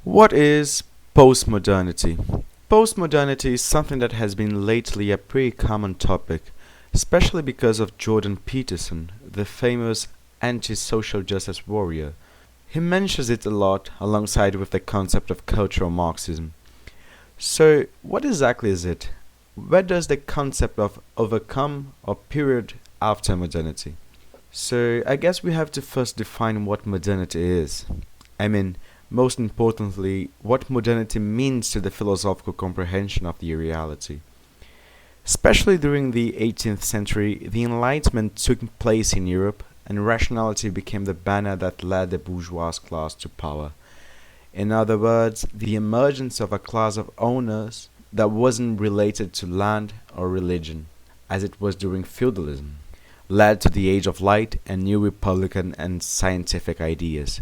What is postmodernity? Postmodernity is something that has been lately a pretty common topic, especially because of Jordan Peterson, the famous anti-social justice warrior. He mentions it a lot alongside with the concept of cultural Marxism. So, what exactly is it? Where does the concept of overcome or period after modernity? So, I guess we have to first define what modernity is. I mean, most importantly, what modernity means to the philosophical comprehension of the reality. Especially during the 18th century, the Enlightenment took place in Europe, and rationality became the banner that led the bourgeois class to power. In other words, the emergence of a class of owners that wasn't related to land or religion, as it was during feudalism, led to the Age of Light and new republican and scientific ideas.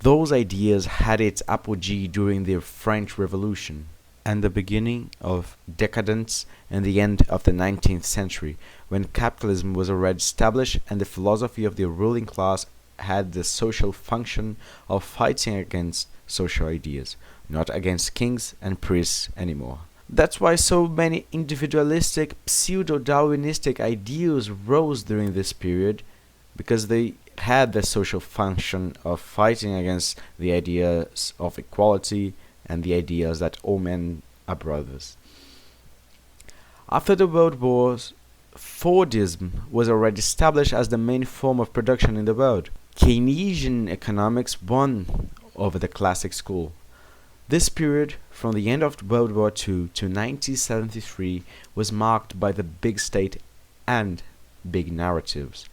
Those ideas had its apogee during the French Revolution and the beginning of decadence and the end of the 19th century, when capitalism was already established and the philosophy of the ruling class had the social function of fighting against social ideas, not against kings and priests anymore. That's why so many individualistic, pseudo-Darwinistic ideals rose during this period, because they had the social function of fighting against the ideas of equality and the ideas that all men are brothers. After the World Wars, Fordism was already established as the main form of production in the world. Keynesian economics won over the classic school. This period, from the end of World War II to 1973, was marked by the big state and big narratives.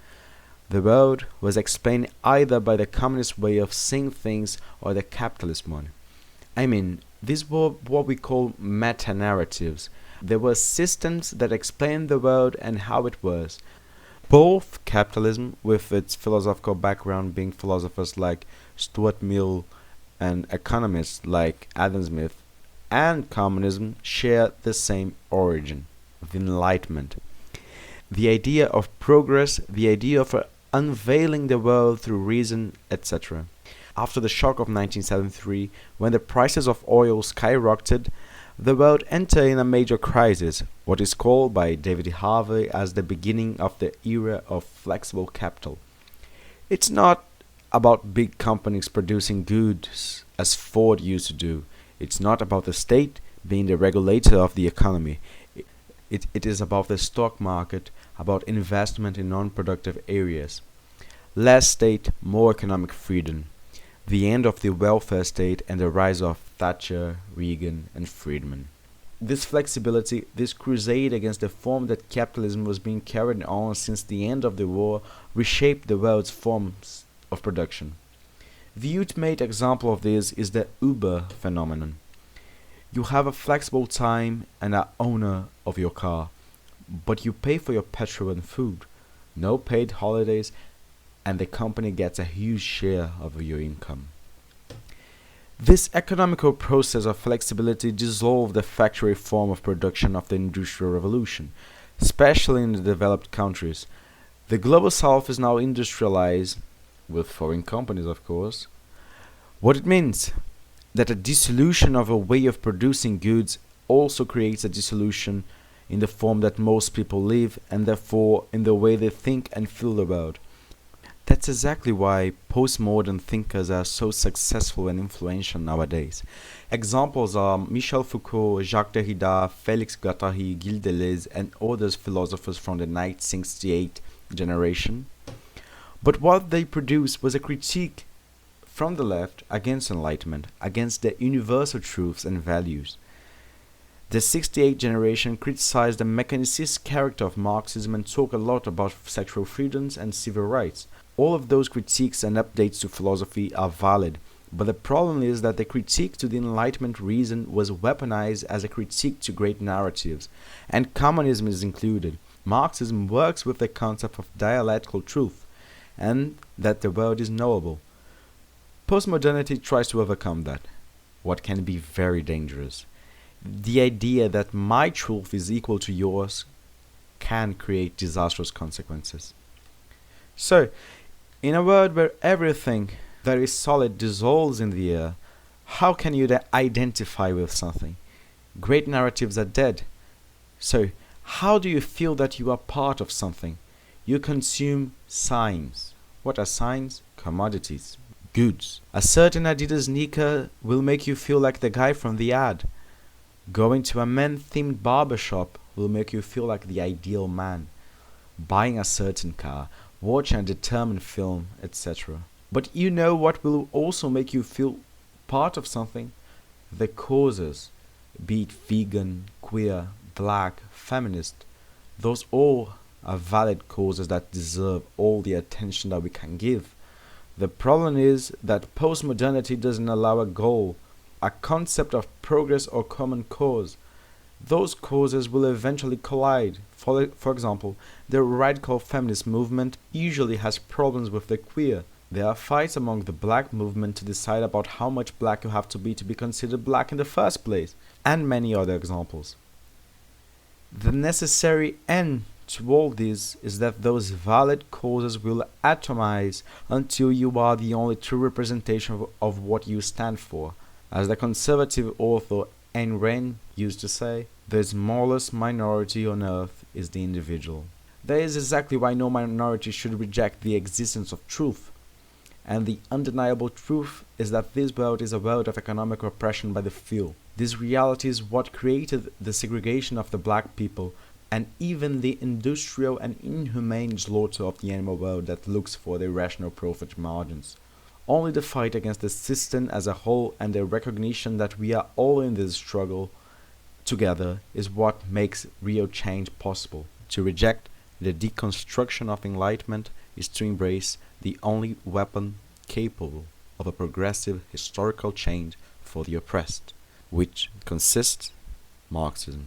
The world was explained either by the communist way of seeing things or the capitalist one. I mean, these were what we call meta-narratives. There were systems that explained the world and how it was. Both capitalism, with its philosophical background being philosophers like Stuart Mill and economists like Adam Smith, and communism share the same origin, the Enlightenment. The idea of progress, the idea of unveiling the world through reason, etc. After the shock of 1973, when the prices of oil skyrocketed, the world entered in a major crisis, what is called by David Harvey as the beginning of the era of flexible capital. It's not about big companies producing goods as Ford used to do. It's not about the state being the regulator of the economy. It is about the stock market, about investment in non-productive areas. Less state, more economic freedom. The end of the welfare state and the rise of Thatcher, Reagan, and Friedman. This flexibility, this crusade against the form that capitalism was being carried on since the end of the war, reshaped the world's forms of production. The ultimate example of this is the Uber phenomenon. You have a flexible time and are owner of your car, but you pay for your petrol and food, no paid holidays, and the company gets a huge share of your income. This economical process of flexibility dissolved the factory form of production of the Industrial Revolution, especially in the developed countries. The global south is now industrialized, with foreign companies of course. What it means? That a dissolution of a way of producing goods also creates a dissolution in the form that most people live and therefore in the way they think and feel the world. That's exactly why postmodern thinkers are so successful and influential nowadays. Examples are Michel Foucault, Jacques Derrida, Félix Guattari, Gilles Deleuze, and other philosophers from the 1968 generation. But what they produced was a critique from the left against enlightenment, against the universal truths and values. The 68 generation criticized the mechanicist character of Marxism and talked a lot about sexual freedoms and civil rights. All of those critiques and updates to philosophy are valid, but the problem is that the critique to the Enlightenment reason was weaponized as a critique to great narratives, and communism is included. Marxism works with the concept of dialectical truth, and that the world is knowable. Postmodernity tries to overcome that, what can be very dangerous. The idea that my truth is equal to yours can create disastrous consequences. So, in a world where everything that is solid dissolves in the air, How can you identify with something? Great narratives are dead. So, how do you feel that you are part of something? You consume signs. What are signs? Commodities, goods. A certain Adidas sneaker will make you feel like the guy from the ad. Going to a men-themed barbershop will make you feel like the ideal man. Buying a certain car, watching a determined film, etc. But you know what will also make you feel part of something? The causes, be it vegan, queer, black, feminist. Those all are valid causes that deserve all the attention that we can give. The problem is that postmodernity doesn't allow a goal, a concept of progress or common cause. Those causes will eventually collide. For example, the radical feminist movement usually has problems with the queer. There are fights among the black movement to decide about how much black you have to be considered black in the first place, and many other examples. The necessary end to all this is that those valid causes will atomize until you are the only true representation of what you stand for. As the conservative author Ayn Rand used to say, the smallest minority on earth is the individual. That is exactly why no minority should reject the existence of truth. And the undeniable truth is that this world is a world of economic oppression by the few. This reality is what created the segregation of the black people and even the industrial and inhumane slaughter of the animal world that looks for the irrational profit margins. Only the fight against the system as a whole and the recognition that we are all in this struggle together is what makes real change possible. To reject the deconstruction of enlightenment is to embrace the only weapon capable of a progressive historical change for the oppressed, which consists Marxism.